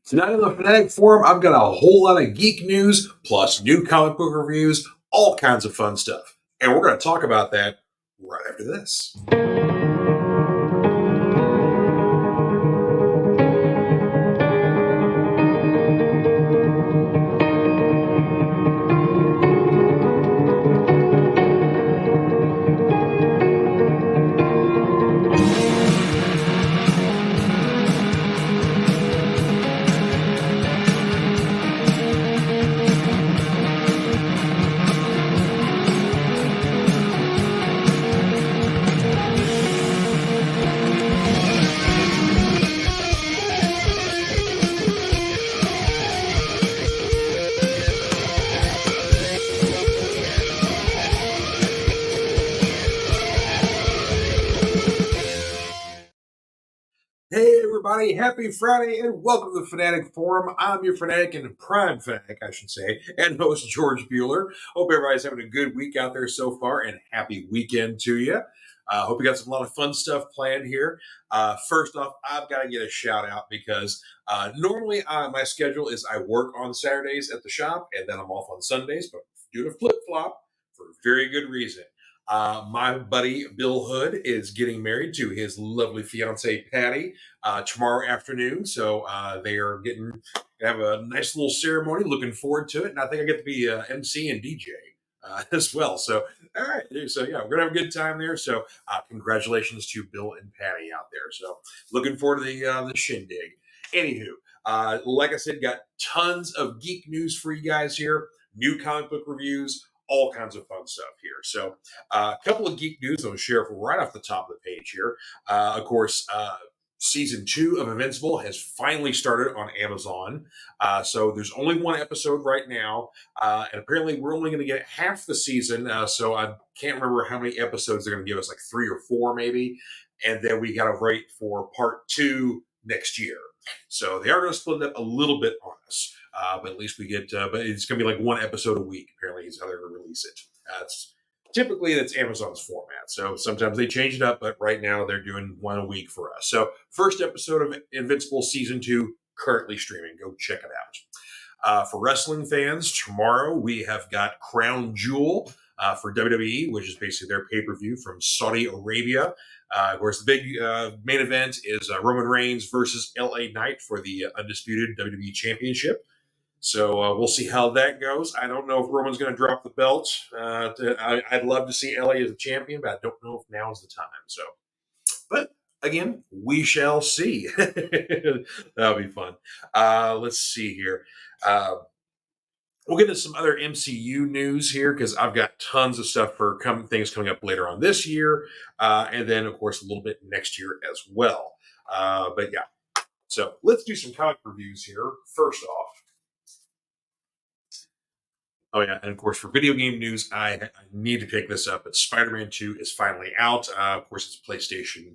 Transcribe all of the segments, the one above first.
Tonight on the Fanatic Forum, I've got a whole lot of geek news, plus new comic book reviews, all kinds of fun stuff. And we're going to talk about that right after this. Hey everybody, happy Friday and welcome to the Fanatic Forum. I'm your Fanatic and Prime Fanatic, I should say, and host George Buehler. Hope everybody's having a good week out there so far and happy weekend to you. Hope you got a lot of fun stuff planned here. First off, I've got to get a shout out because normally my schedule is I work on Saturdays at the shop and then I'm off on Sundays, but doing a flip flop for a very good reason. My buddy Bill Hood is getting married to his lovely fiancee Patty tomorrow afternoon. So they are getting to have a nice little ceremony. Looking forward to it. And I think I get to be MC and DJ as well. So, all right. So, yeah, we're going to have a good time there. So, congratulations to Bill and Patty out there. So, looking forward to the shindig. Anywho, like I said, got tons of geek news for you guys here. New comic book reviews, all kinds of fun stuff here. So a couple of geek news I'll share right off the top of the page here. Of course, season 2 of Invincible has finally started on Amazon. So there's only one episode right now. And apparently we're only going to get half the season. So I can't remember how many episodes they're going to give us, like 3 or 4 maybe. And then we got to wait for part 2 next year. So they are going to split it up a little bit on us. But at least we get, but it's going to be like one episode a week, apparently, is how they're going to release it. That's Amazon's format. So sometimes they change it up, but right now they're doing one a week for us. So first episode of Invincible Season 2, currently streaming. Go check it out. For wrestling fans, tomorrow we have got Crown Jewel for WWE, which is basically their pay-per-view from Saudi Arabia. Of course, the big main event is Roman Reigns versus LA Knight for the undisputed WWE Championship. So we'll see how that goes. I don't know if Roman's going to drop the belt. I'd love to see LA as a champion, but I don't know if now's the time. So, but again, we shall see. That'll be fun. Let's see here. We'll get into some other MCU news here because I've got tons of stuff for things coming up later on this year, and then of course a little bit next year as well. But yeah, so let's do some comic reviews here. First off. Oh, yeah. And of course, for video game news, I need to pick this up. But Spider-Man 2 is finally out. Of course, it's PlayStation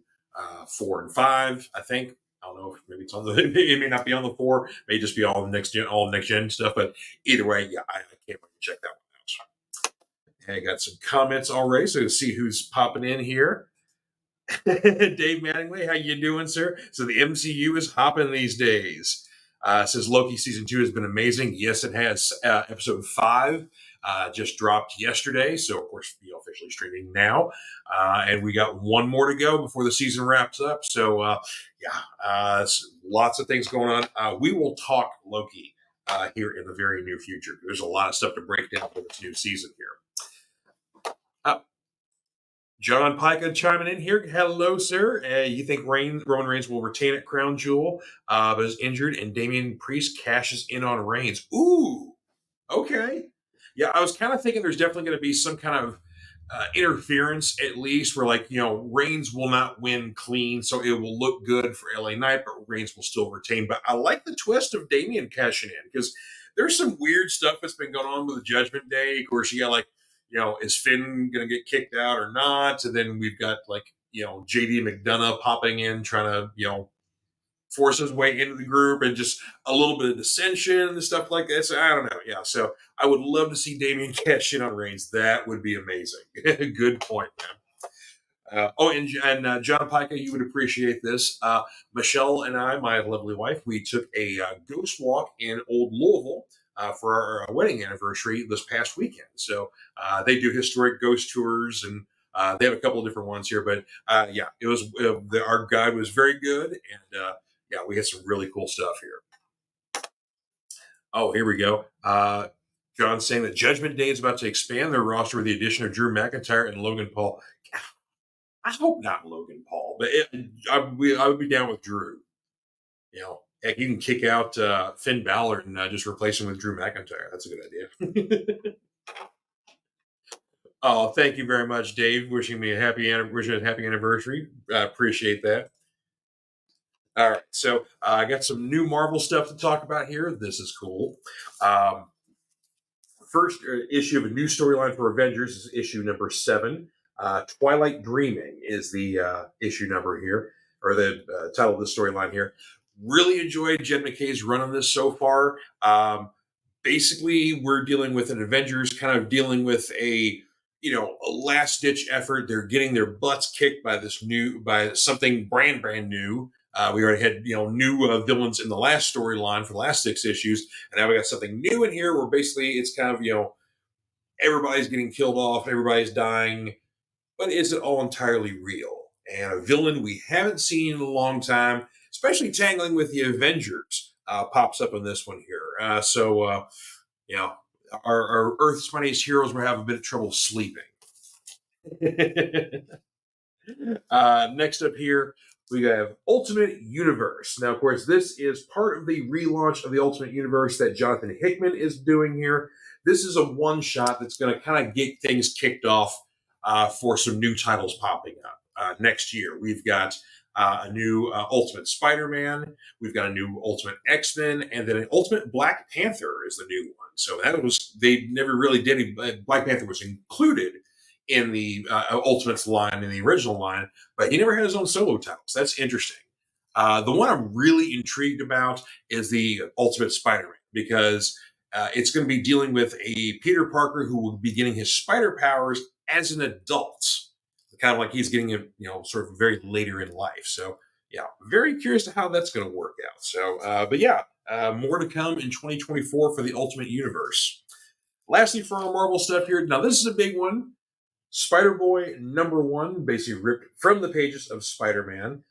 4 and 5, I think. I don't know if maybe it's on the, it may not be on the 4, may just be all next gen stuff. But either way, yeah, I can't wait to check that one out. And I got some comments already, so let's see who's popping in here. Dave Mattingly, how you doing, sir? So the MCU is hopping these days. Says Loki season 2 has been amazing. Yes, it has. Episode 5 just dropped yesterday, so of course officially streaming now. And we got one more to go before the season wraps up. So lots of things going on. We will talk Loki here in the very near future. There's a lot of stuff to break down for this new season here. John Pica chiming in here. Hello, sir. You think Roman Reigns will retain at Crown Jewel, but is injured, and Damian Priest cashes in on Reigns? Ooh, okay. Yeah, I was kind of thinking there's definitely going to be some kind of interference, at least, where Reigns will not win clean, so it will look good for LA Knight, but Reigns will still retain. But I like the twist of Damian cashing in because there's some weird stuff that's been going on with the Judgment Day. Of course, you got is Finn going to get kicked out or not? And then we've got JD McDonough popping in, trying to, force his way into the group and just a little bit of dissension and stuff like that. So I don't know. Yeah. So I would love to see Damian cash in on Reigns. That would be amazing. Good point, man. John Pica, you would appreciate this. Michelle and I, my lovely wife, we took a ghost walk in Old Louisville for our wedding anniversary this past weekend. So they do historic ghost tours, and they have a couple of different ones here. But yeah, it was our guide was very good, and yeah, we had some really cool stuff here. Oh, here we go. John's saying that Judgment Day is about to expand their roster with the addition of Drew McIntyre and Logan Paul. I hope not Logan Paul, but I would be down with Drew. You know, heck, you can kick out Finn Balor and just replace him with Drew McIntyre. That's a good idea. Oh, thank you very much, Dave. Wishing me a happy anniversary. I appreciate that. All right, so I got some new Marvel stuff to talk about here. This is cool. First issue of a new storyline for Avengers is issue number 7. Twilight Dreaming is the issue number here, or the title of the storyline here. Really enjoyed Jed McKay's run on this so far. Basically, we're dealing with an Avengers kind of dealing with a last ditch effort. They're getting their butts kicked by something brand new. We already had new villains in the last storyline for the last 6 issues, and now we got something new in here where basically it's kind of everybody's getting killed off, everybody's dying, but is it all entirely real? And a villain we haven't seen in a long time, especially tangling with the Avengers, pops up in this one here. So our Earth's mightiest heroes will have a bit of trouble sleeping. Next up here, we have Ultimate Universe. Now, of course, this is part of the relaunch of the Ultimate Universe that Jonathan Hickman is doing here. This is a one-shot that's going to kind of get things kicked off for some new titles popping up next year. We've got a new Ultimate Spider-Man. We've got a new Ultimate X-Men, and then an Ultimate Black Panther is the new one. So they never really did. Black Panther was included in the Ultimates line, in the original line, but he never had his own solo titles. That's interesting. The one I'm really intrigued about is the Ultimate Spider-Man, because it's going to be dealing with a Peter Parker who will be getting his spider powers as an adult, kind of like he's getting it, sort of very later in life. So yeah, very curious to how that's going to work out. So, but yeah, more to come in 2024 for the Ultimate Universe. Lastly, for our Marvel stuff here, now this is a big one. Spider-Boy #1, basically ripped from the pages of Spider-Man.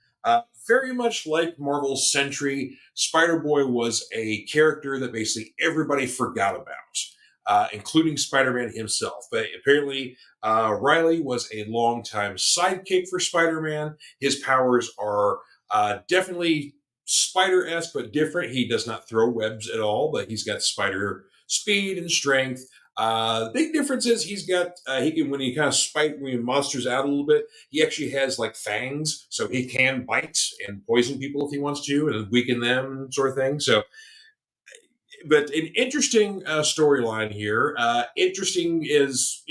Very much like Marvel's Sentry, Spider-Boy was a character that basically everybody forgot about, including Spider-Man himself. But apparently, Riley was a longtime sidekick for Spider-Man. His powers are definitely Spider-esque, but different. He does not throw webs at all, but he's got spider speed and strength. The big difference is he's got he can, when he kind of spite when he monsters out a little bit, he actually has like fangs, so he can bite and poison people if he wants to and weaken them, sort of thing. So, but an interesting storyline here. Interesting is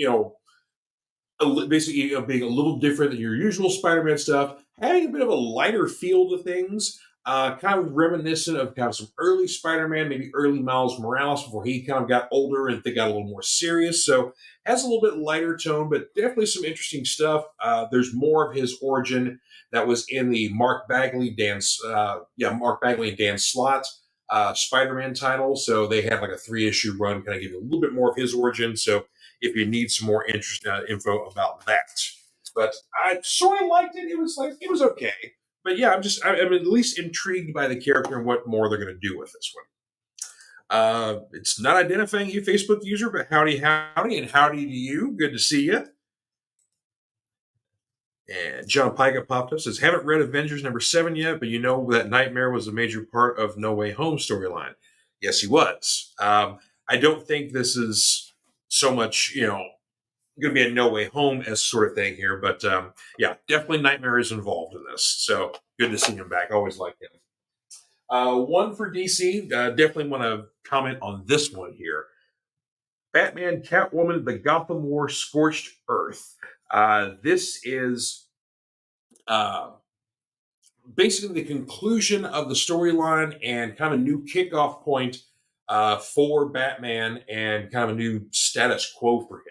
basically being a little different than your usual Spider-Man stuff, having a bit of a lighter feel to things. Kind of reminiscent of kind of some early Spider-Man, maybe early Miles Morales before he kind of got older and they got a little more serious. So has a little bit lighter tone, but definitely some interesting stuff. There's more of his origin that was in the Mark Bagley and Dan Slott Spider-Man title. So they had like a 3-issue run, kind of give you a little bit more of his origin. So if you need some more info about that, but I sort of liked it. It was okay. But yeah, I'm at least intrigued by the character and what more they're going to do with this one. It's not identifying you, Facebook user, but howdy, and howdy to you. Good to see you. And John Pica popped up, says, haven't read Avengers #7 yet, but you know that Nightmare was a major part of No Way Home storyline. Yes, he was. I don't think this is so much, going to be a No Way Home as sort of thing here, but yeah, definitely Nightmare is involved in this. So good to see him back. Always like him. One for DC. Definitely want to comment on this one here. Batman, Catwoman, The Gotham War, Scorched Earth. This is basically the conclusion of the storyline and kind of new kickoff point for Batman and kind of a new status quo for him.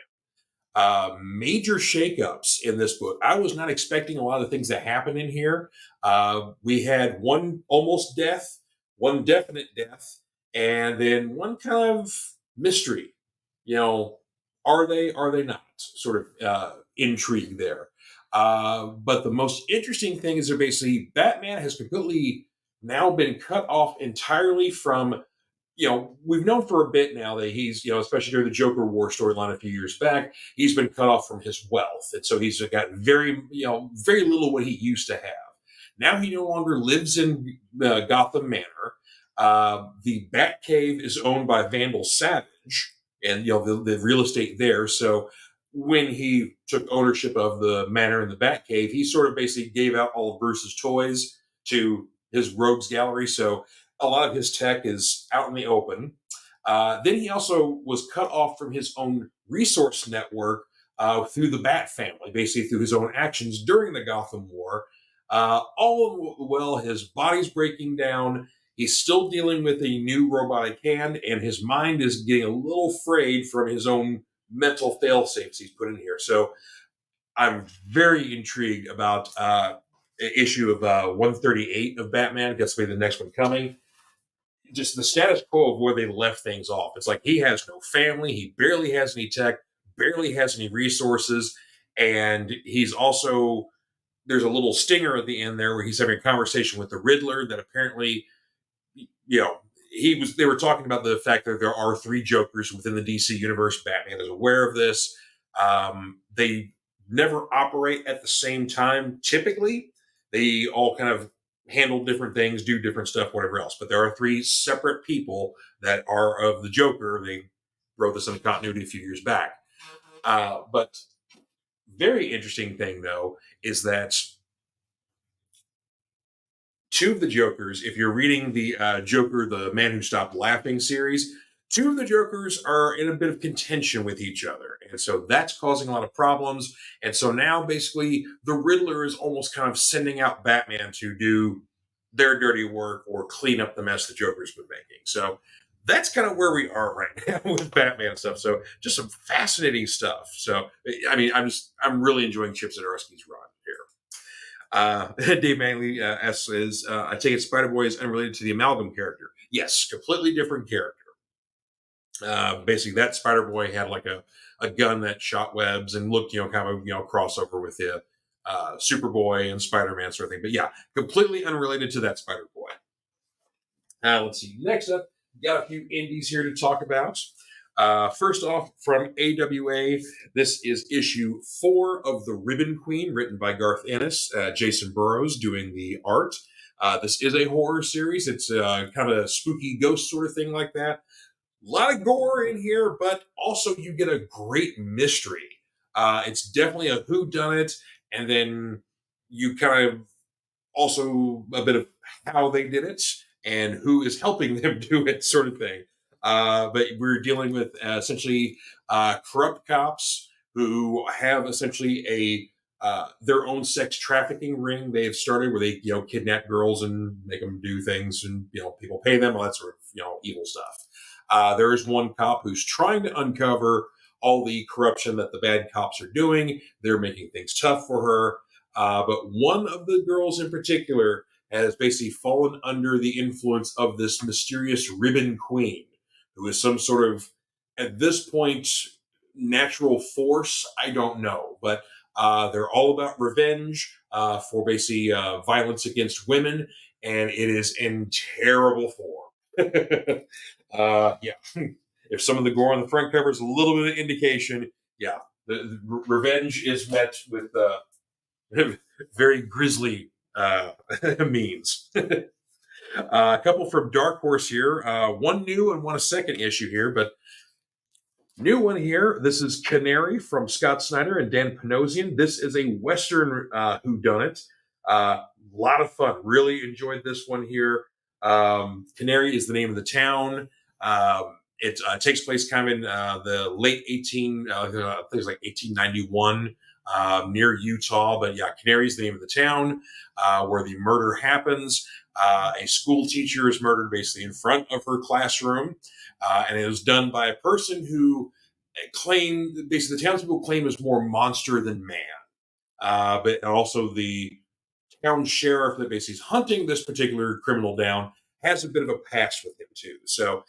Major shakeups in this book. I was not expecting a lot of the things that happen in here. We had one almost death, one definite death, and then one kind of mystery. You know, are they not? Sort of intrigue there. But the most interesting thing is they're basically Batman has completely now been cut off entirely from, we've known for a bit now that he's, especially during the Joker War storyline a few years back, he's been cut off from his wealth. And so he's got very little what he used to have. Now he no longer lives in Gotham Manor. The Batcave is owned by Vandal Savage and, the real estate there. So when he took ownership of the manor and the Batcave, he sort of basically gave out all of Bruce's toys to his rogues gallery. So a lot of his tech is out in the open. Then he also was cut off from his own resource network through the Bat family, basically through his own actions during the Gotham War. All well, his body's breaking down. He's still dealing with a new robotic hand, and his mind is getting a little frayed from his own mental fail-safes he's put in here. So I'm very intrigued about issue of 138 of Batman. That's maybe the next one coming. Just the status quo of where they left things off. It's like he has no family, he barely has any tech, barely has any resources, and he's also there's a little stinger at the end there where he's having a conversation with the Riddler that apparently, they were talking about the fact that there are three Jokers within the DC universe. Batman is aware of this. They never operate at the same time. Typically, they all kind of handle different things, do different stuff, whatever else. But there are three separate people that are of the Joker. They wrote this in continuity a few years back. But very interesting thing, though, is that two of the Jokers, if you're reading the Joker, the Man Who Stopped Laughing series, two of the Jokers are in a bit of contention with each other. And so that's causing a lot of problems. And so now basically the Riddler is almost kind of sending out Batman to do their dirty work or clean up the mess the Joker's been making. So that's kind of where we are right now with Batman stuff. So just some fascinating stuff. So, I mean, I'm really enjoying Chip Zdarsky's run here. Dave Manley says, I take it Spider-Boy is unrelated to the Amalgam character. Yes, completely different character. Basically, that Spider-Boy had like a gun that shot webs and looked, kind of, crossover with the Superboy and Spider-Man sort of thing. But yeah, completely unrelated to that Spider-Boy. Let's see. Next up, got a few indies here to talk about. First off, from AWA, this is issue 4 of The Ribbon Queen, written by Garth Ennis, Jason Burrows doing the art. This is a horror series. It's kind of a spooky ghost sort of thing like that. A lot of gore in here, but also you get a great mystery. It's definitely a whodunit, and then you kind of also a bit of how they did it and who is helping them do it, sort of thing. But we're dealing with essentially corrupt cops who have essentially their own sex trafficking ring they have started where they kidnap girls and make them do things, and people pay them, all that sort of evil stuff. There is one cop who's trying to uncover all the corruption that the bad cops are doing. They're making things tough for her. But one of the girls in particular has basically fallen under the influence of this mysterious Ribbon Queen, who is some sort of, at this point, natural force. I don't know. But they're all about revenge for basically violence against women, and it is in terrible form. Yeah. If some of the gore on the front cover is a little bit of indication, yeah, the revenge is met with very grisly means. A couple from Dark Horse here. One new and one a second issue here, but new one here. This is Canary from Scott Snyder and Dan Panosian. This is a Western whodunit. A lot of fun. Really enjoyed this one here. Canary is the name of the town. It takes place kind of in the late I think it was like 1891, near Utah. But yeah, Canary is the name of the town where the murder happens. A school teacher is murdered basically in front of her classroom, and it was done by a person who basically the townspeople claim is more monster than man. But also the town sheriff that basically is hunting this particular criminal down has a bit of a past with him too. So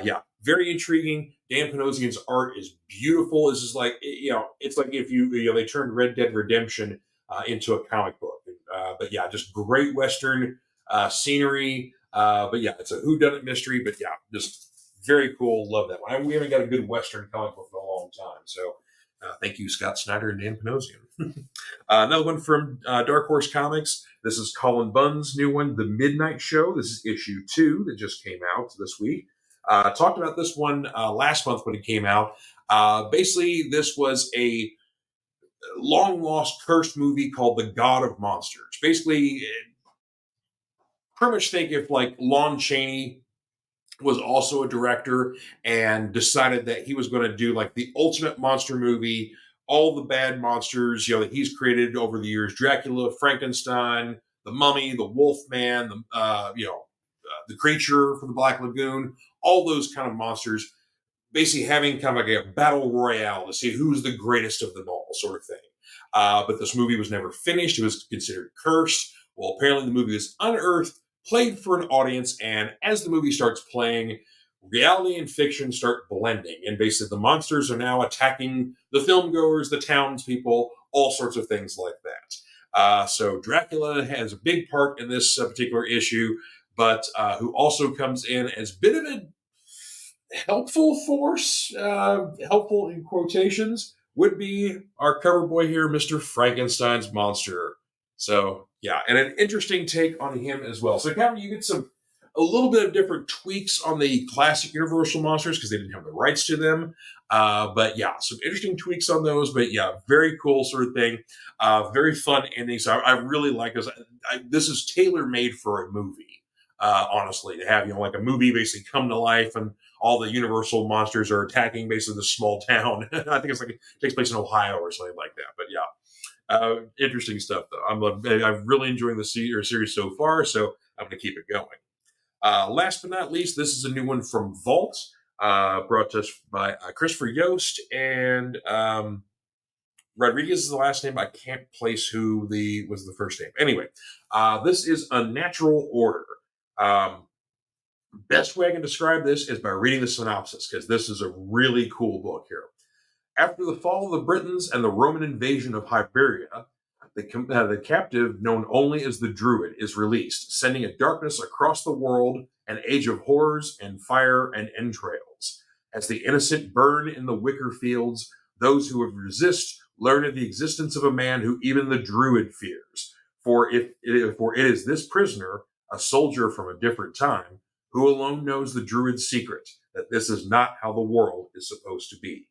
yeah, very intriguing. Dan Panosian's art is beautiful. This is like, it's like if they turned Red Dead Redemption into a comic book. But yeah, just great Western scenery. But yeah, it's a whodunit mystery. But yeah, just very cool. Love that one. We haven't got a good Western comic book in a long time. So thank you, Scott Snyder and Dan Panosian. Another one from Dark Horse Comics. This is Colin Bunn's new one, The Midnight Show. This is issue 2 that just came out this week. Talked about this one last month when it came out. Basically, this was a long-lost, cursed movie called The God of Monsters. Basically, pretty much think if like Lon Chaney was also a director and decided that he was going to do like the ultimate monster movie, all the bad monsters, that he's created over the years, Dracula, Frankenstein, the Mummy, the Wolfman, the creature from the Black Lagoon, all those kind of monsters, basically having kind of like a battle royale to see who's the greatest of them all, sort of thing. But this movie was never finished. It was considered cursed. Well, apparently the movie was unearthed, played for an audience, and as the movie starts playing, reality and fiction start blending, and basically the monsters are now attacking the filmgoers, the townspeople, all sorts of things like that. So Dracula has a big part in this particular issue, but who also comes in as a bit of a helpful force, helpful in quotations, would be our cover boy here, Mr. Frankenstein's monster. So yeah, and an interesting take on him as well. So kind of you get a little bit of different tweaks on the classic Universal monsters because they didn't have the rights to them. But yeah, some interesting tweaks on those. But yeah, very cool sort of thing. Very fun ending. So I really like this. This is tailor-made for a movie, honestly, to have, like a movie basically come to life and all the Universal monsters are attacking basically this small town. I think it takes place in Ohio or something like that. But yeah, interesting stuff though. I'm really enjoying the series so far, so I'm going to keep it going. Last but not least, this is a new one from Vault, brought to us by Christopher Yost and Rodriguez is the last name. I can't place who was the first name. Anyway, this is Unnatural Order. Best way I can describe this is by reading the synopsis, because this is a really cool book here. After the fall of the Britons and the Roman invasion of Hiberia, the captive, known only as the Druid, is released, sending a darkness across the world, an age of horrors and fire and entrails. As the innocent burn in the wicker fields, those who would resist learn of the existence of a man who even the Druid fears. For it is this prisoner, a soldier from a different time, who alone knows the Druid's secret, that this is not how the world is supposed to be.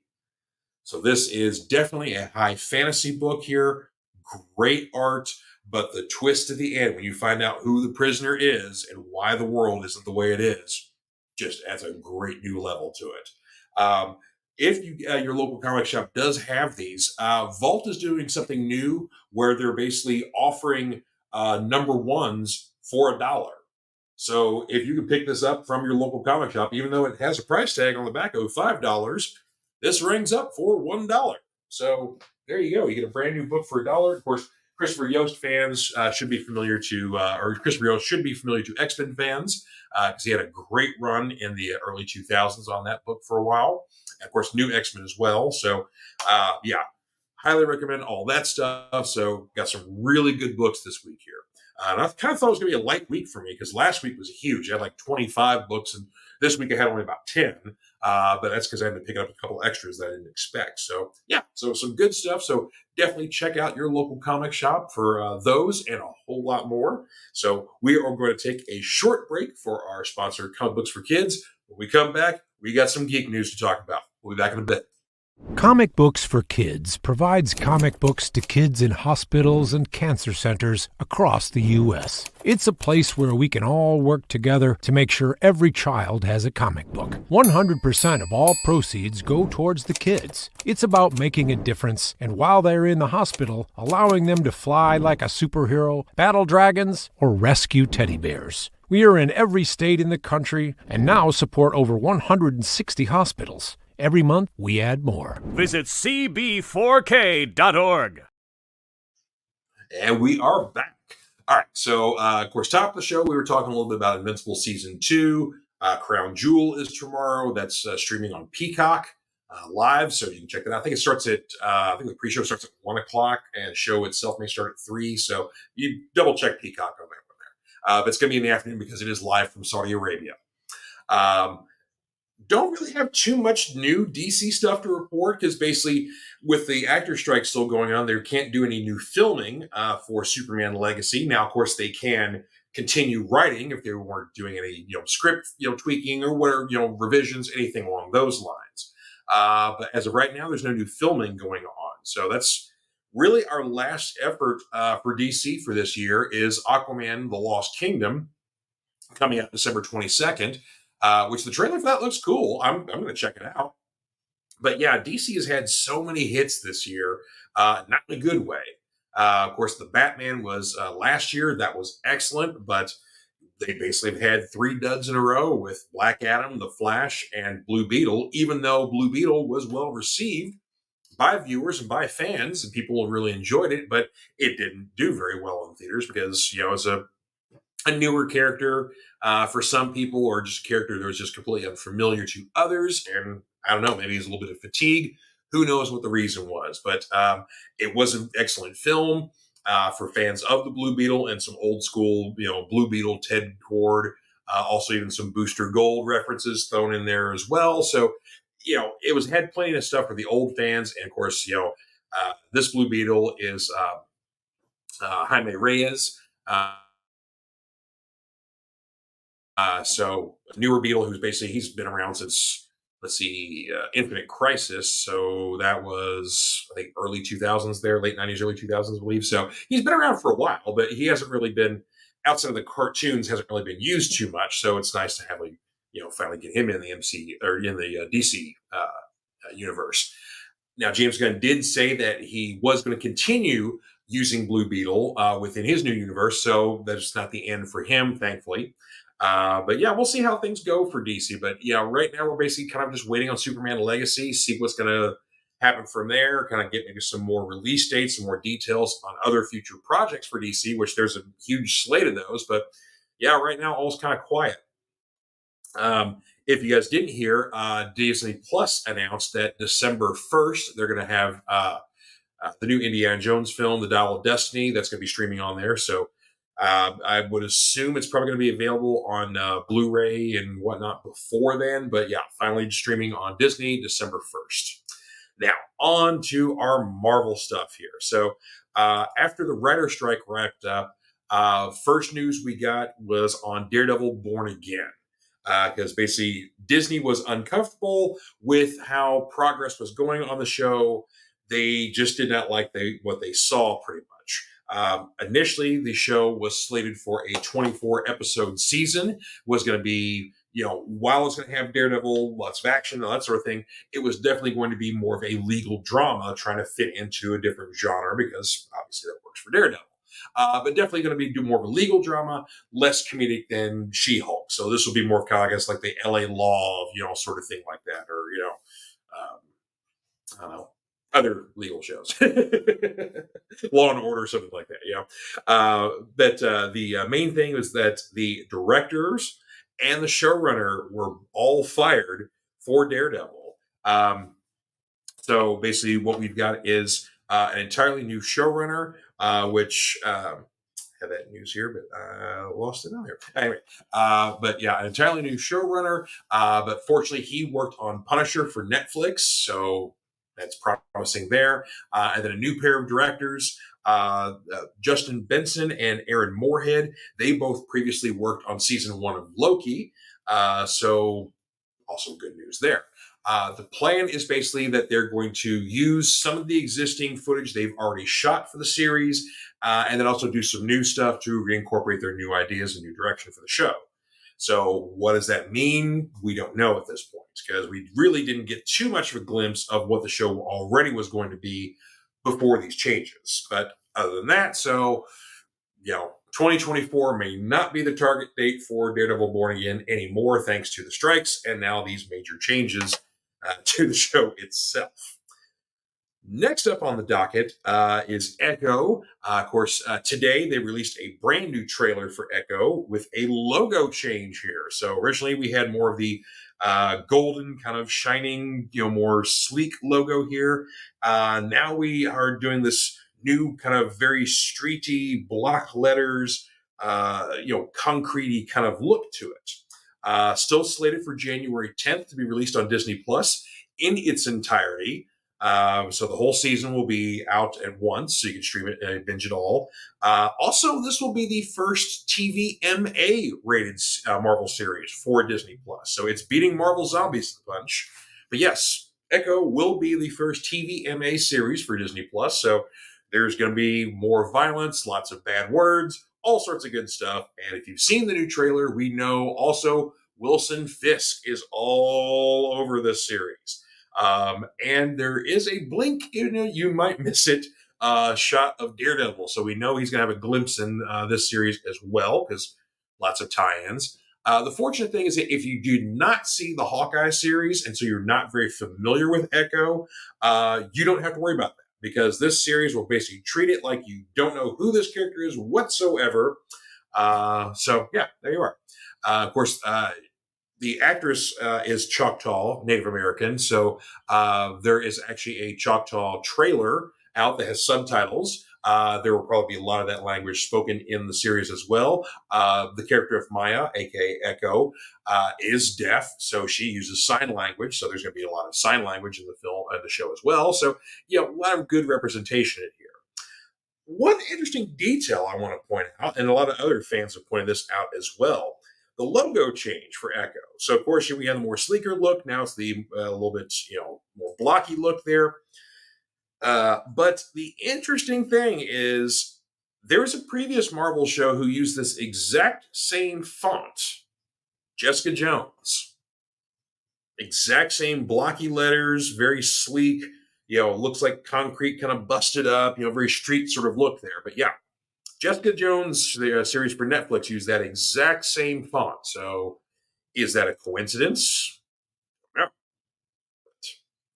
So this is definitely a high fantasy book here. Great art, but the twist at the end, when you find out who the prisoner is and why the world isn't the way it is, just adds a great new level to it. If your local comic shop does have these, Vault is doing something new where they're basically offering number ones for $1. So if you can pick this up from your local comic shop, even though it has a price tag on the back of $5, this rings up for $1. So there you go. You get a brand new book for $1. Of course, Christopher Yost fans should be familiar to X-Men fans, because he had a great run in the early 2000s on that book for a while. And of course, new X-Men as well. So yeah, highly recommend all that stuff. So got some really good books this week here. And I kind of thought it was going to be a light week for me because last week was huge. I had like 25 books, and this week I had only about 10. But that's because I had to pick up a couple extras that I didn't expect. So yeah, so some good stuff. So definitely check out your local comic shop for those and a whole lot more. So we are going to take a short break for our sponsor, Comic Books for Kids. When we come back, we got some geek news to talk about. We'll be back in a bit. Comic Books for Kids provides comic books to kids in hospitals and cancer centers across the U.S. It's a place where we can all work together to make sure every child has a comic book. 100% of all proceeds go towards the kids. It's about making a difference, and while they're in the hospital, allowing them to fly like a superhero, battle dragons, or rescue teddy bears. We are in every state in the country and now support over 160 hospitals. Every month, we add more. Visit cb4k.org. And we are back. All right. So, of course, top of the show, we were talking a little bit about Invincible Season 2. Crown Jewel is tomorrow. That's streaming on Peacock live. So you can check that out. I think it starts at, I think the pre-show starts at 1 o'clock and show itself may start at 3. So you double check Peacock on that one there. But it's going to be in the afternoon because it is live from Saudi Arabia. Don't really have too much new DC stuff to report because basically with the actor strike still going on, they can't do any new filming for Superman Legacy. Now, of course, they can continue writing if they weren't doing any, script, tweaking or whatever, revisions, anything along those lines. But as of right now, there's no new filming going on. So that's really our last effort for DC for this year is Aquaman: The Lost Kingdom coming out December 22nd. Which the trailer for that looks cool. I'm going to check it out. But yeah, DC has had so many hits this year, not in a good way. Of course, the Batman was last year. That was excellent, but they basically have had 3 duds in a row with Black Adam, The Flash, and Blue Beetle, even though Blue Beetle was well received by viewers and by fans, and people really enjoyed it, but it didn't do very well in theaters because, it's a newer character for some people, or just a character that was just completely unfamiliar to others. And I don't know, maybe it's a little bit of fatigue. Who knows what the reason was? But it was an excellent film for fans of the Blue Beetle and some old school, Blue Beetle, Ted Kord, also even some Booster Gold references thrown in there as well. So, it had plenty of stuff for the old fans. And of course, this Blue Beetle is Jaime Reyes. So newer Beetle, who's basically, he's been around since, Infinite Crisis. So that was, I think, early 2000s there, late 90s, early 2000s, I believe. So he's been around for a while, but he hasn't really been, outside of the cartoons, hasn't really been used too much. So it's nice to have, finally get him in the MCU or in the DC universe. Now, James Gunn did say that he was going to continue using Blue Beetle within his new universe. So that's not the end for him, thankfully. But yeah, we'll see how things go for DC. But yeah, right now we're basically kind of just waiting on Superman Legacy, see what's going to happen from there, kind of get maybe some more release dates, some more details on other future projects for DC, which there's a huge slate of those. But yeah, right now all's kind of quiet. If you guys didn't hear, Disney Plus announced that December 1st, they're going to have the new Indiana Jones film, The Dial of Destiny, that's going to be streaming on there. So I would assume it's probably going to be available on Blu-ray and whatnot before then. But yeah, finally streaming on Disney December 1st. Now, on to our Marvel stuff here. So after the writer strike wrapped up, first news we got was on Daredevil Born Again. Because basically Disney was uncomfortable with how progress was going on the show. They just did not like what they saw pretty much. Initially, the show was slated for a 24-episode season, was going to be, while it's going to have Daredevil, lots of action, and that sort of thing, it was definitely going to be more of a legal drama trying to fit into a different genre because obviously that works for Daredevil. But definitely going to be do more of a legal drama, less comedic than She-Hulk. So this will be more kind of, I guess, like the LA Law, sort of thing like that, or I don't know, other legal shows, Law and Order, something like that. But the main thing was that the directors and the showrunner were all fired for Daredevil. So basically, what we've got is an entirely new showrunner. Which I have that news here, but I lost it on here. Anyway, but yeah, an entirely new showrunner. But fortunately, he worked on Punisher for Netflix, so that's promising there. And then a new pair of directors, Justin Benson and Aaron Moorhead. They both previously worked on season 1 of Loki, so also good news there. The plan is basically that they're going to use some of the existing footage they've already shot for the series, and then also do some new stuff to reincorporate their new ideas and new direction for the show. So what does that mean? We don't know at this point because we really didn't get too much of a glimpse of what the show already was going to be before these changes. But other than that, 2024 may not be the target date for Daredevil Born Again anymore, thanks to the strikes and now these major changes to the show itself. Next up on the docket is Echo. Of course, today they released a brand new trailer for Echo with a logo change here. So originally we had more of the golden kind of shining, more sleek logo here. Now we are doing this new kind of very streety block letters, concretey kind of look to it. Still slated for January 10th to be released on Disney Plus in its entirety. So the whole season will be out at once, so you can stream it and binge it all. Also, this will be the first TVMA rated Marvel series for Disney Plus. So it's beating Marvel Zombies a bunch. But yes, Echo will be the first TVMA series for Disney Plus. So there's going to be more violence, lots of bad words, all sorts of good stuff. And if you've seen the new trailer, we know also Wilson Fisk is all over this series. And there is a blink, you might miss it, shot of Daredevil. So we know he's going to have a glimpse in this series as well, because lots of tie-ins. The fortunate thing is that if you do not see the Hawkeye series, and so you're not very familiar with Echo, you don't have to worry about that, because this series will basically treat it like you don't know who this character is whatsoever. So yeah, there you are. Of course, the actress is Choctaw, Native American, so there is actually a Choctaw trailer out that has subtitles. There will probably be a lot of that language spoken in the series as well. The character of Maya, aka Echo, is deaf, so she uses sign language. So there's going to be a lot of sign language in the film and the show as well. So a lot of good representation in here. One interesting detail I want to point out, and a lot of other fans have pointed this out as well, the logo change for Echo. So, of course, we had a more sleeker look. Now it's the little bit, more blocky look there. But the interesting thing is there was a previous Marvel show who used this exact same font, Jessica Jones. Exact same blocky letters, very sleek, looks like concrete kind of busted up, very street sort of look there. But yeah, Jessica Jones, the series for Netflix, used that exact same font. So is that a coincidence? No. But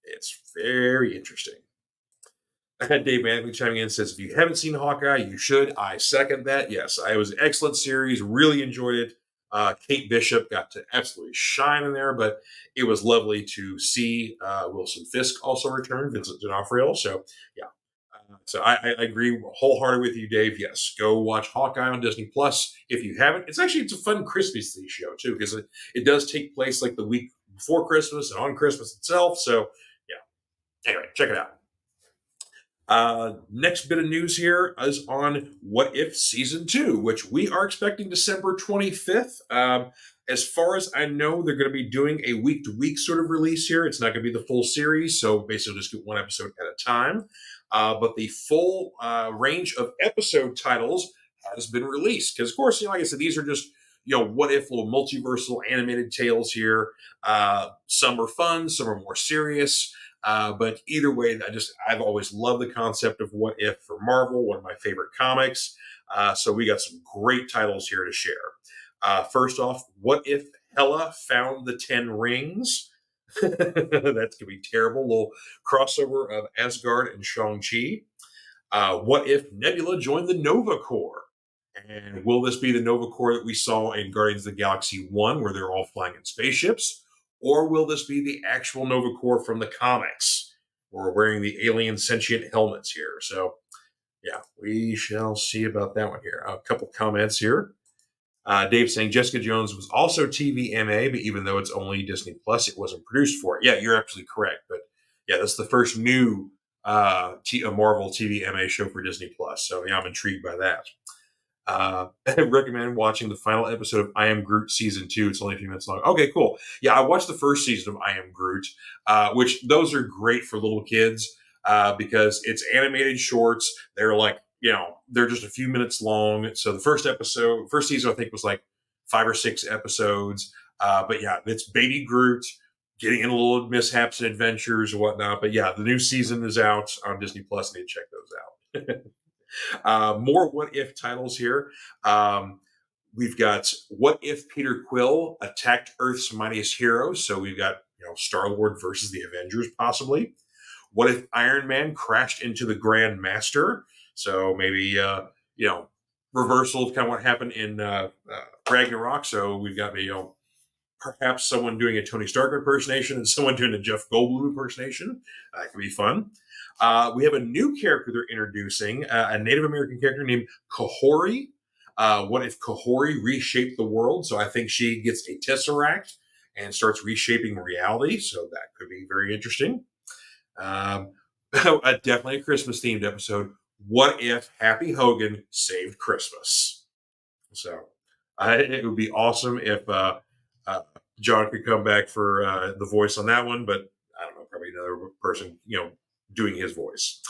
it's very interesting. Dave Manley chiming in says, if you haven't seen Hawkeye, you should. I second that. Yes, it was an excellent series. Really enjoyed it. Kate Bishop got to absolutely shine in there, but it was lovely to see Wilson Fisk also return, Vincent D'Onofrio. So, yeah. So I agree wholeheartedly with you, Dave. Yes, go watch Hawkeye on Disney Plus if you haven't. It's a fun Christmas show too, because it does take place like the week before Christmas and on Christmas itself. So yeah. Anyway, check it out. Next bit of news here is on What If Season 2, which we are expecting December 25th. As far as I know, they're going to be doing a week-to-week sort of release here. It's not going to be the full series, so basically just get one episode at a time. But the full range of episode titles has been released. Because, of course, like I said, these are just, what if little multiversal animated tales here. Some are fun, some are more serious. But either way, I've always loved the concept of What If for Marvel, one of my favorite comics. So we got some great titles here to share. First off, What If Hela Found the 10 Rings? That's going to be terrible. A little crossover of Asgard and Shang-Chi. What if Nebula joined the Nova Corps? And will this be the Nova Corps that we saw in Guardians of the Galaxy 1, where they're all flying in spaceships? Or will this be the actual Nova Corps from the comics? We're wearing the alien sentient helmets here. So, yeah, we shall see about that one here. A couple comments here. Dave saying Jessica Jones was also TVMA, but even though it's only Disney Plus, it wasn't produced for it. Yeah, you're absolutely correct. But yeah, that's the first new Marvel TVMA show for Disney Plus. So yeah, I'm intrigued by that. I recommend watching the final episode of I Am Groot season 2. It's only a few minutes long. Okay, cool. Yeah, I watched the first season of I Am Groot, which those are great for little kids because it's animated shorts. They're like, they're just a few minutes long. So the first season, I think, was like 5 or 6 episodes. But yeah, it's baby Groot getting in a little mishaps and adventures and whatnot. But yeah, the new season is out on Disney Plus. I need to check those out. More What If titles here. We've got What If Peter Quill attacked Earth's mightiest heroes. So we've got Star-Lord versus the Avengers, possibly. What if Iron Man crashed into the Grand Master? So maybe, reversal of kind of what happened in Ragnarok. So we've got, perhaps someone doing a Tony Stark impersonation and someone doing a Jeff Goldblum impersonation. That could be fun. We have a new character they're introducing, a Native American character named Kahori. What if Kahori reshaped the world? So I think she gets a Tesseract and starts reshaping reality. So that could be very interesting. Definitely a Christmas themed episode. What if Happy Hogan saved Christmas? So it would be awesome if John could come back for the voice on that one, but I don't know, probably another person, doing his voice.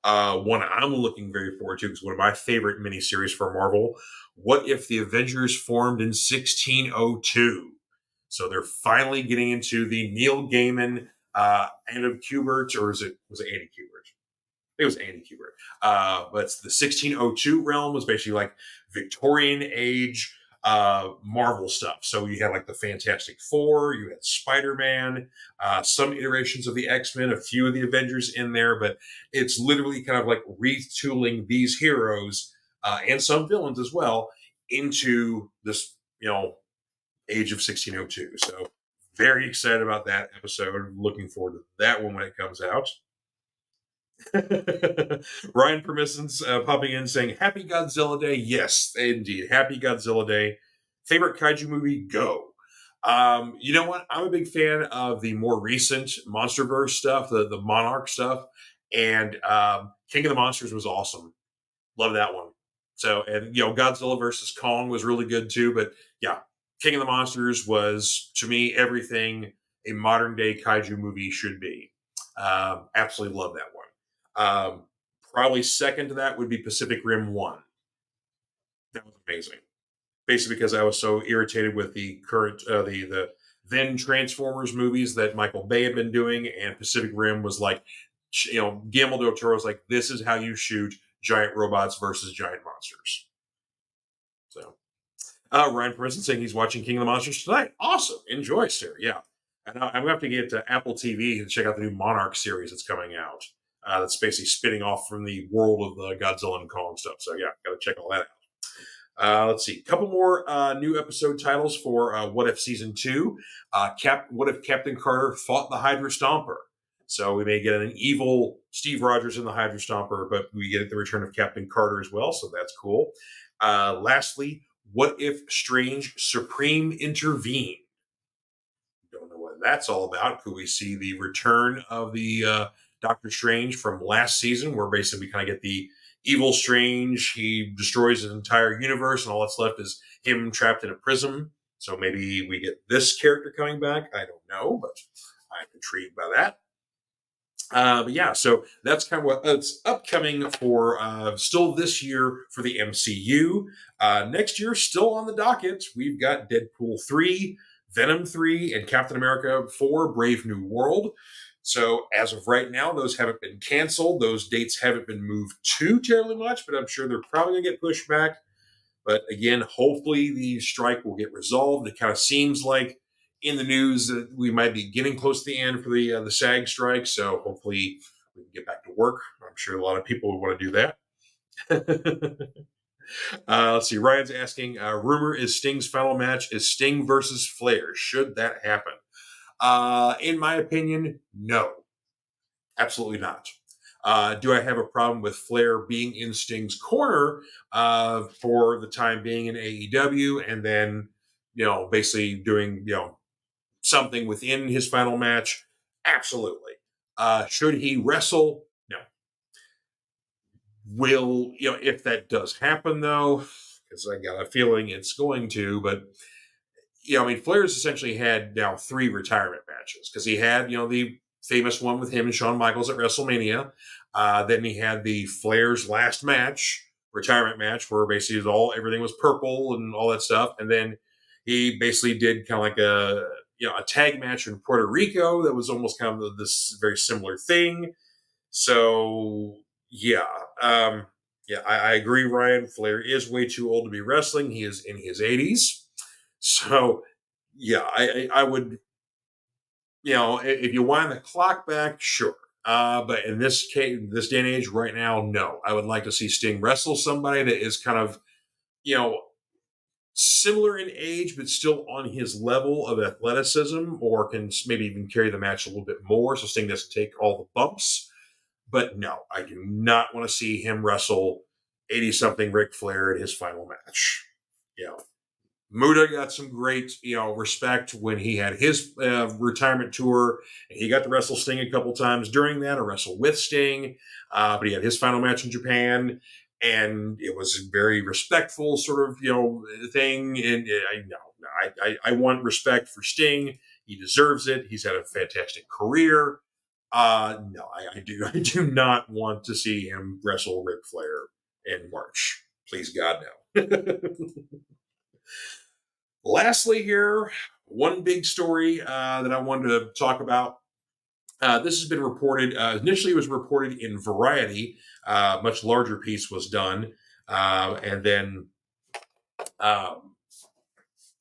One I'm looking very forward to is one of my favorite miniseries for Marvel. What if the Avengers formed in 1602? So they're finally getting into the Neil Gaiman, Anna Kubert, or was it Andy Kubert? It was Andy Kubert. But the 1602 realm was basically like Victorian age Marvel stuff. So you had like the Fantastic Four, you had Spider-Man, some iterations of the X-Men, a few of the Avengers in there, but it's literally kind of like retooling these heroes and some villains as well into this, age of 1602. So very excited about that episode. Looking forward to that one when it comes out. Ryan Permisson's popping in saying, Happy Godzilla Day. Yes, indeed. Happy Godzilla Day. Favorite kaiju movie? Go. You know what? I'm a big fan of the more recent MonsterVerse stuff, the Monarch stuff. And King of the Monsters was awesome. Love that one. So, and, Godzilla versus Kong was really good too. But yeah, King of the Monsters was, to me, everything a modern day kaiju movie should be. Absolutely love that one. Probably second to that would be Pacific Rim 1. That was amazing. Basically because I was so irritated with the current, the then Transformers movies that Michael Bay had been doing, and Pacific Rim was like, Guillermo del Toro was like, this is how you shoot giant robots versus giant monsters. So, Ryan Princeton saying he's watching King of the Monsters tonight. Awesome. Enjoy, sir. Yeah. And I'm going to have to get to Apple TV and check out the new Monarch series that's coming out. That's basically spinning off from the world of the Godzilla and Kong stuff. So, yeah, got to check all that out. Let's see. A couple more new episode titles for What If Season 2. What If Captain Carter fought the Hydra Stomper? So we may get an evil Steve Rogers in the Hydra Stomper, but we get the return of Captain Carter as well, so that's cool. Lastly, what if Strange Supreme intervened? Don't know what that's all about. Could we see the return of the Doctor Strange from last season, where basically we kind of get the evil Strange? He destroys his entire universe, and all that's left is him trapped in a prism. So maybe we get this character coming back. I don't know, but I'm intrigued by that. But yeah, so that's kind of what's upcoming for still this year for the MCU. Next year, still on the docket, we've got Deadpool 3, Venom 3, and Captain America 4, Brave New World. So as of right now, those haven't been canceled. Those dates haven't been moved too terribly much, but I'm sure they're probably going to get pushed back. But again, hopefully the strike will get resolved. It kind of seems like in the news that we might be getting close to the end for the SAG strike. So hopefully we can get back to work. I'm sure a lot of people would want to do that. Let's see. Ryan's asking, rumor is Sting's final match is Sting versus Flair. Should that happen? In my opinion, no. Absolutely not. Do I have a problem with Flair being in Sting's corner for the time being in AEW, and then, basically doing, something within his final match? Absolutely. Should he wrestle? No. Will, if that does happen, though, because I got a feeling it's going to, but, Flair's essentially had now 3 retirement matches, because he had, the famous one with him and Shawn Michaels at WrestleMania. Then he had the Flair's last match, retirement match, where basically everything was purple and all that stuff. And then he basically did kind of like a tag match in Puerto Rico that was almost kind of this very similar thing. So yeah, I agree, Ryan. Flair is way too old to be wrestling. He is in his 80s. So yeah, I would if you wind the clock back, sure. But in this case, this day and age, right now, no. I would like to see Sting wrestle somebody that is kind of, you know, similar in age, but still on his level of athleticism, or can maybe even carry the match a little bit more. So Sting doesn't take all the bumps. But no, I do not want to see him wrestle 80 something Ric Flair in his final match. You know, Muda got some great, respect when he had his retirement tour, and he got to wrestle Sting a couple times during that, or wrestle with Sting. But he had his final match in Japan, and it was a very respectful sort of, thing. And I want respect for Sting. He deserves it. He's had a fantastic career. No, I do not want to see him wrestle Ric Flair in March. Please God, no. Lastly, here, one big story that I wanted to talk about. This has been reported. Initially, it was reported in Variety. Much larger piece was done, and then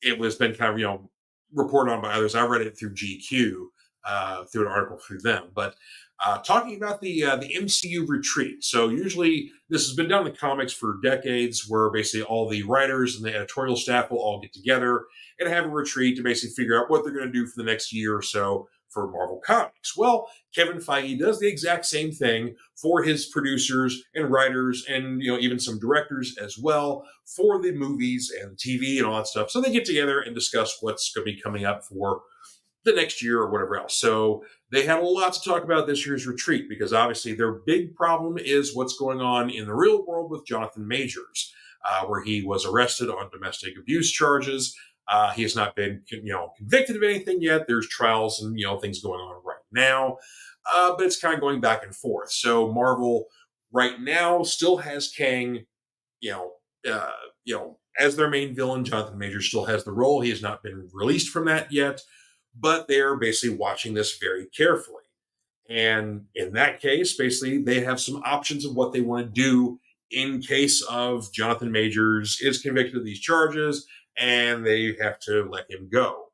it was been kind of reported on by others. I read it through GQ, through an article through them, but. Talking about the MCU retreat. So usually this has been done in the comics for decades, where basically all the writers and the editorial staff will all get together and have a retreat to basically figure out what they're going to do for the next year or so for Marvel Comics. Well, Kevin Feige does the exact same thing for his producers and writers, and even some directors as well, for the movies and TV and all that stuff. So they get together and discuss what's going to be coming up for the next year or whatever else. So they had a lot to talk about this year's retreat, because obviously their big problem is what's going on in the real world with Jonathan Majors, where he was arrested on domestic abuse charges. He has not been, convicted of anything yet. There's trials and, things going on right now, but it's kind of going back and forth. So Marvel right now still has Kang, as their main villain. Jonathan Majors still has the role. He has not been released from that yet, but they're basically watching this very carefully. And in that case, basically, they have some options of what they want to do in case of Jonathan Majors is convicted of these charges and they have to let him go.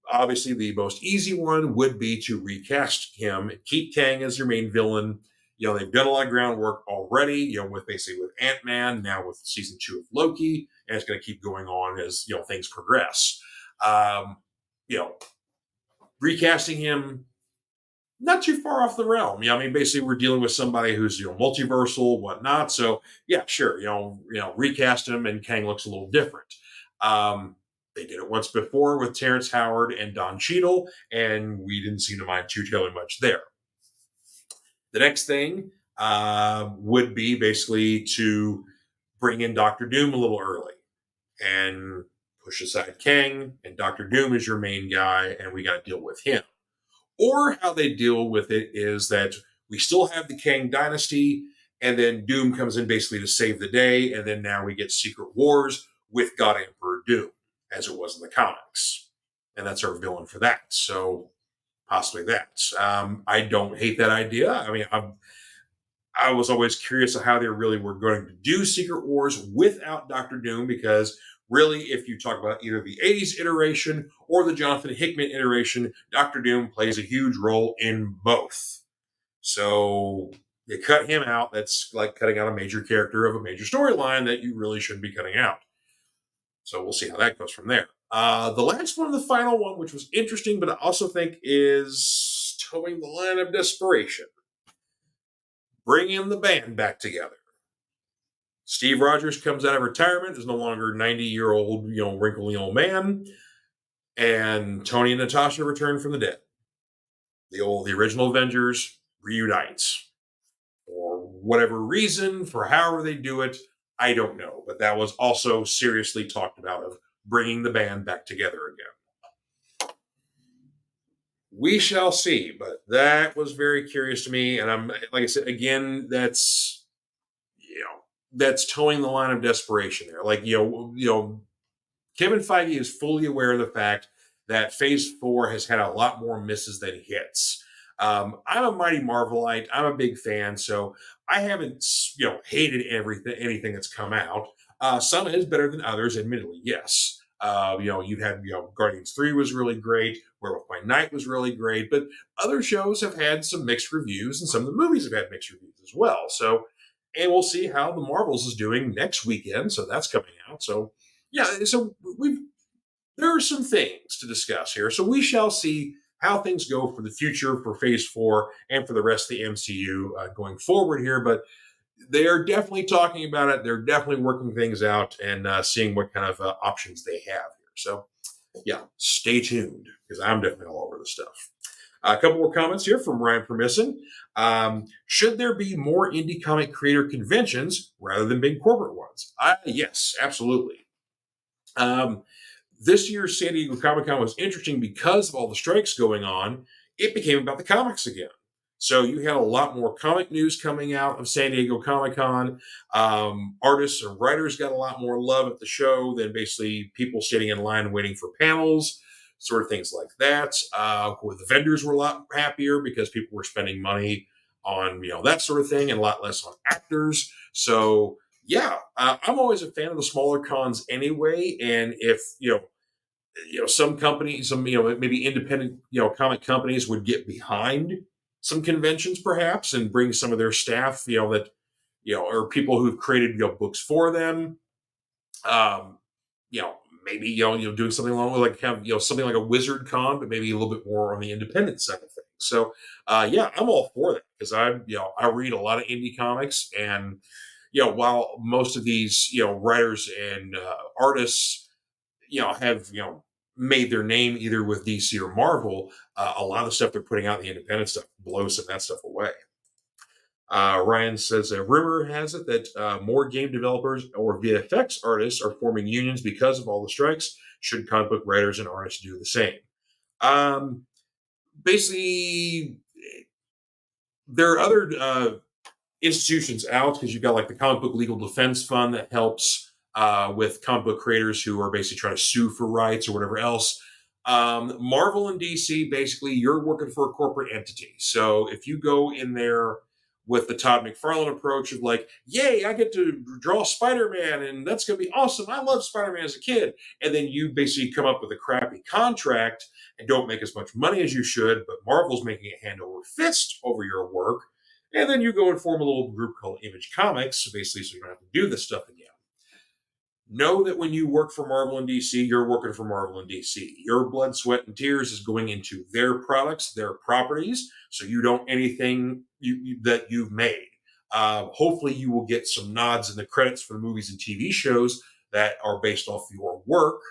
Obviously, the most easy one would be to recast him and keep Kang as your main villain. They've done a lot of groundwork already, with Ant-Man, now with season 2 of Loki, and it's going to keep going on as, things progress. Recasting him, not too far off the realm. Basically we're dealing with somebody who's, multiversal, whatnot. So yeah, sure. Recast him and Kang looks a little different. They did it once before with Terrence Howard and Don Cheadle, and we didn't seem to mind too terribly much there. The next thing would be basically to bring in Doctor Doom a little early and push aside Kang, and Doctor Doom is your main guy, and we got to deal with him. Or how they deal with it is that we still have the Kang dynasty, and then Doom comes in basically to save the day, and then now we get Secret Wars with God Emperor Doom, as it was in the comics. And that's our villain for that. So possibly that. I don't hate that idea. I was always curious of how they really were going to do Secret Wars without Doctor Doom, because really, if you talk about either the 80s iteration or the Jonathan Hickman iteration, Doctor Doom plays a huge role in both. So you cut him out, that's like cutting out a major character of a major storyline that you really shouldn't be cutting out. So we'll see how that goes from there. The last one, the final one, which was interesting, but I also think is towing the line of desperation. Bringing the band back together. Steve Rogers comes out of retirement, is no longer 90-year-old, wrinkly old man, and Tony and Natasha return from the dead. The original Avengers reunites. For whatever reason, for however they do it, I don't know. But that was also seriously talked about, of bringing the band back together again. We shall see, but that was very curious to me. And I'm, like I said, again, that's towing the line of desperation there. Kevin Feige is fully aware of the fact that Phase 4 has had a lot more misses than hits. I'm a mighty Marvelite. I'm a big fan, so I haven't, hated anything that's come out. Some is better than others, admittedly, yes. You've had, Guardians 3 was really great. Werewolf by Night was really great. But other shows have had some mixed reviews, and some of the movies have had mixed reviews as well. So, and we'll see how the Marvels is doing next weekend. So that's coming out. So, yeah, so there are some things to discuss here. So we shall see how things go for the future for Phase 4 and for the rest of the MCU going forward here. But they are definitely talking about it. They're definitely working things out and seeing what kind of options they have here. So, yeah, stay tuned because I'm definitely all over this stuff. A couple more comments here from Ryan Permisson. Should there be more indie comic creator conventions rather than big corporate ones? Yes, absolutely. This year's San Diego Comic Con was interesting because of all the strikes going on. It became about the comics again. So you had a lot more comic news coming out of San Diego Comic Con. Artists and writers got a lot more love at the show than basically people sitting in line waiting for panels, sort of things like that. The vendors were a lot happier because people were spending money on that sort of thing and a lot less on actors. So yeah, I'm always a fan of the smaller cons anyway. And if some companies, some maybe independent comic companies would get behind some conventions perhaps and bring some of their staff that or people who've created books for them. Um, maybe doing something along with like something like a Wizard Con, but maybe a little bit more on the independent side of things. So yeah, I'm all for that because I read a lot of indie comics, and while most of these writers and artists have made their name either with DC or Marvel, a lot of the stuff they're putting out, the independent stuff, blows some of that stuff away. Ryan says a rumor has it that more game developers or VFX artists are forming unions because of all the strikes. Should comic book writers and artists do the same? Basically, there are other institutions out because you've got like the Comic Book Legal Defense Fund that helps with comic book creators who are basically trying to sue for rights or whatever else. Marvel and DC, basically, you're working for a corporate entity. So if you go in there with the Todd McFarlane approach of like, yay, I get to draw Spider-Man and that's going to be awesome. I love Spider-Man as a kid. And then you basically come up with a crappy contract and don't make as much money as you should, but Marvel's making it hand over fist over your work. And then you go and form a little group called Image Comics, so basically so you don't have to do this stuff again. Know that when you work for Marvel and DC, you're working for Marvel and DC. Your blood, sweat, and tears is going into their products, their properties, so you don't anything that you've made. Hopefully, you will get some nods in the credits for the movies and TV shows that are based off your work,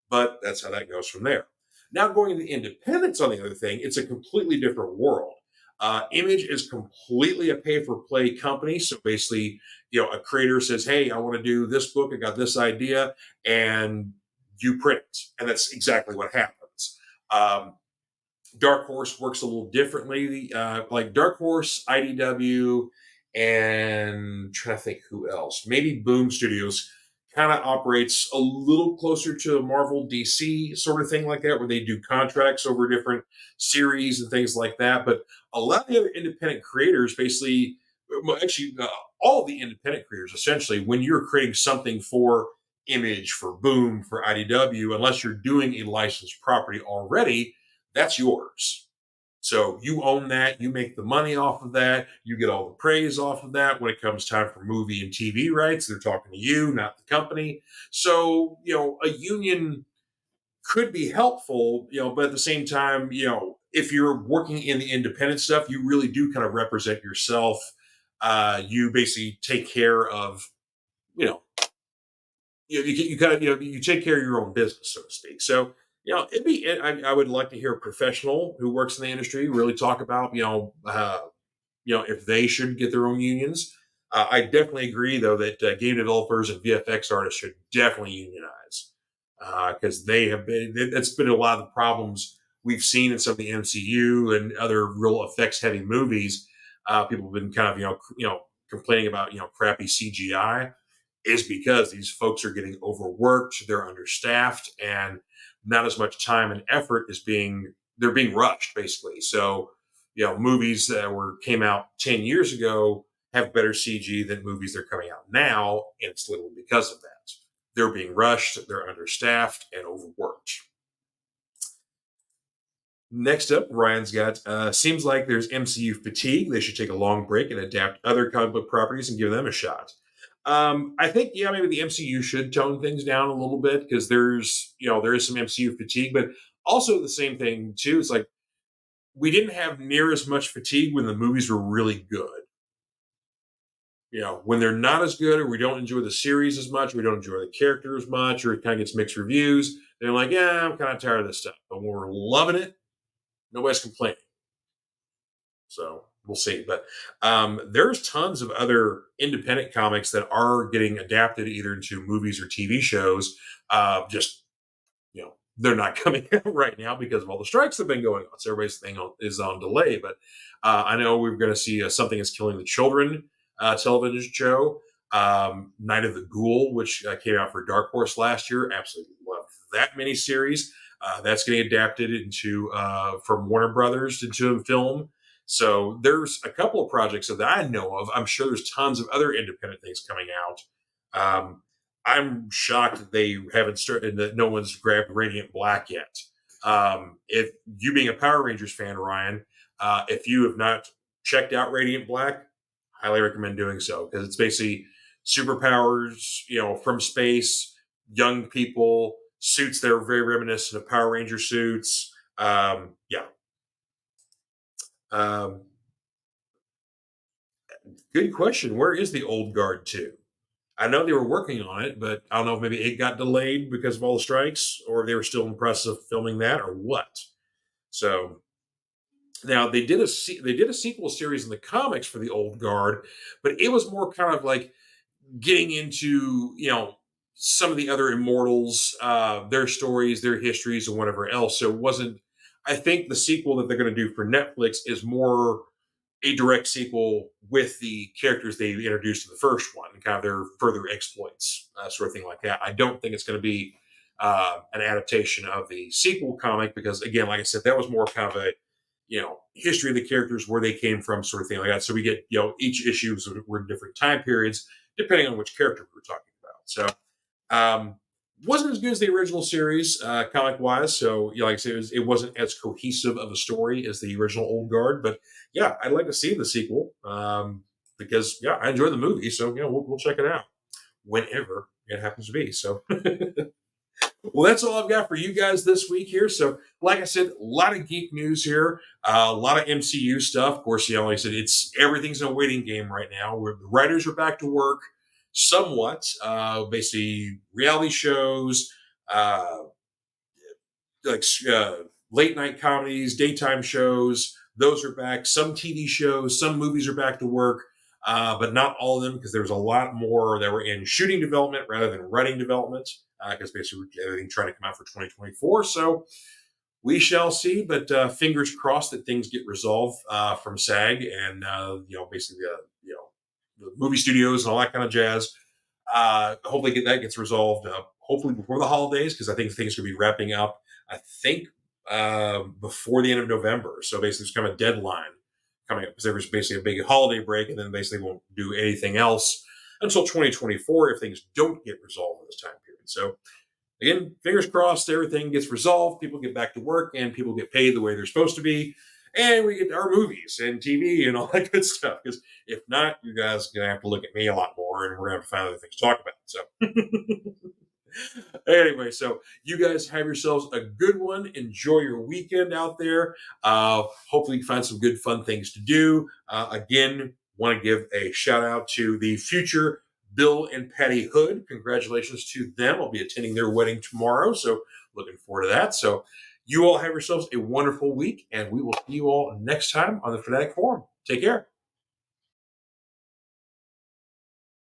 but that's how that goes from there. Now, going into independence on the other thing, it's a completely different world. Image is completely a pay-for-play company, so basically, a creator says, hey, I want to do this book, I got this idea, and you print it. And that's exactly what happens. Dark Horse works a little differently. Like Dark Horse, IDW, and I'm trying to think who else. Maybe Boom Studios kind of operates a little closer to a Marvel DC sort of thing like that, where they do contracts over different series and things like that. But a lot of the other independent creators basically, actually, all the independent creators, essentially, when you're creating something for Image, for Boom, for IDW, unless you're doing a licensed property already, that's yours. So you own that, you make the money off of that, you get all the praise off of that. When it comes time for movie and TV rights, they're talking to you, not the company. So, a union could be helpful, but at the same time, if you're working in the independent stuff, you really do kind of represent yourself. You basically take care of, you kind of, you take care of your own business, so to speak. So, I would like to hear a professional who works in the industry really talk about, if they should get their own unions. I definitely agree, though, that game developers and VFX artists should definitely unionize because they have been. That's been a lot of the problems we've seen in some of the MCU and other real effects-heavy movies. People have been kind of, complaining about, crappy CGI, is because these folks are getting overworked, they're understaffed, and not as much time and effort they're being rushed basically. So, movies that came out 10 years ago have better CG than movies that are coming out now, and it's literally because of that. they're being rushed, they're understaffed, and overworked. Next up, Ryan's got, seems like there's MCU fatigue. They should take a long break and adapt other comic book properties and give them a shot. I think, yeah, maybe the MCU should tone things down a little bit because there is some MCU fatigue, but also the same thing too. It's like we didn't have near as much fatigue when the movies were really good. When they're not as good, or we don't enjoy the series as much, we don't enjoy the character as much, or it kind of gets mixed reviews. They're like, yeah, I'm kind of tired of this stuff. But when we're loving it, nobody's complaining. So we'll see. But there's tons of other independent comics that are getting adapted either into movies or TV shows. They're not coming out right now because of all the strikes that have been going on. So everybody's thing is on delay. But I know we're going to see Something is Killing the Children television show. Night of the Ghoul, which came out for Dark Horse last year. Absolutely loved that miniseries. That's getting adapted into from Warner Brothers into a film. So there's a couple of projects that I know of. I'm sure there's tons of other independent things coming out. I'm shocked that they haven't started, that no one's grabbed Radiant Black yet. If you being a Power Rangers fan, Ryan, if you have not checked out Radiant Black, highly recommend doing so because it's basically superpowers, from space, young people, suits that are very reminiscent of Power Ranger suits. Yeah. Good question. Where is the Old Guard to? I know they were working on it, but I don't know if maybe it got delayed because of all the strikes, or they were still in the process of filming that, or what. So now they did a sequel series in the comics for the Old Guard, but it was more kind of like getting into some of the other Immortals, their stories, their histories, and whatever else. So it wasn't. I think the sequel that they're going to do for Netflix is more a direct sequel with the characters they introduced in the first one, kind of their further exploits, sort of thing like that. I don't think it's going to be an adaptation of the sequel comic because, again, like I said, that was more kind of a history of the characters, where they came from, sort of thing like that. So we get each issues were in different time periods depending on which character we're talking about. So wasn't as good as the original series comic wise. So like I said, it wasn't as cohesive of a story as the original Old Guard, but yeah, I'd like to see the sequel because I enjoy the movie. So we'll check it out whenever it happens to be. So well, that's all I've got for you guys this week here. So like I said, a lot of geek news here, a lot of MCU stuff. Of course, like I said, everything's in a waiting game right now. Where the writers are back to work somewhat, basically reality shows, like late night comedies, daytime shows. Those are back. Some TV shows, some movies are back to work, but not all of them because there was a lot more that were in shooting development rather than writing development because basically everything trying to come out for 2024. So we shall see, but fingers crossed that things get resolved from SAG and basically the movie studios and all that kind of jazz. Hopefully that gets resolved. Hopefully before the holidays because I think things could be wrapping up. I think before the end of November. So basically, there's kind of a deadline coming up because there was basically a big holiday break, and then basically won't do anything else until 2024 if things don't get resolved in this time period. So again, fingers crossed, everything gets resolved, people get back to work, and people get paid the way they're supposed to be, and we get our movies and TV and all that good stuff. Because if not, you guys are going to have to look at me a lot more, and we're going to have to find other things to talk about. So anyway, so you guys have yourselves a good one. Enjoy your weekend out there. Hopefully you find some good, fun things to do. Again, want to give a shout out to the future Bill and Patty Hood. Congratulations to them. I'll be attending their wedding tomorrow, so looking forward to that. So you all have yourselves a wonderful week, and we will see you all next time on the Fanatic Forum. Take care.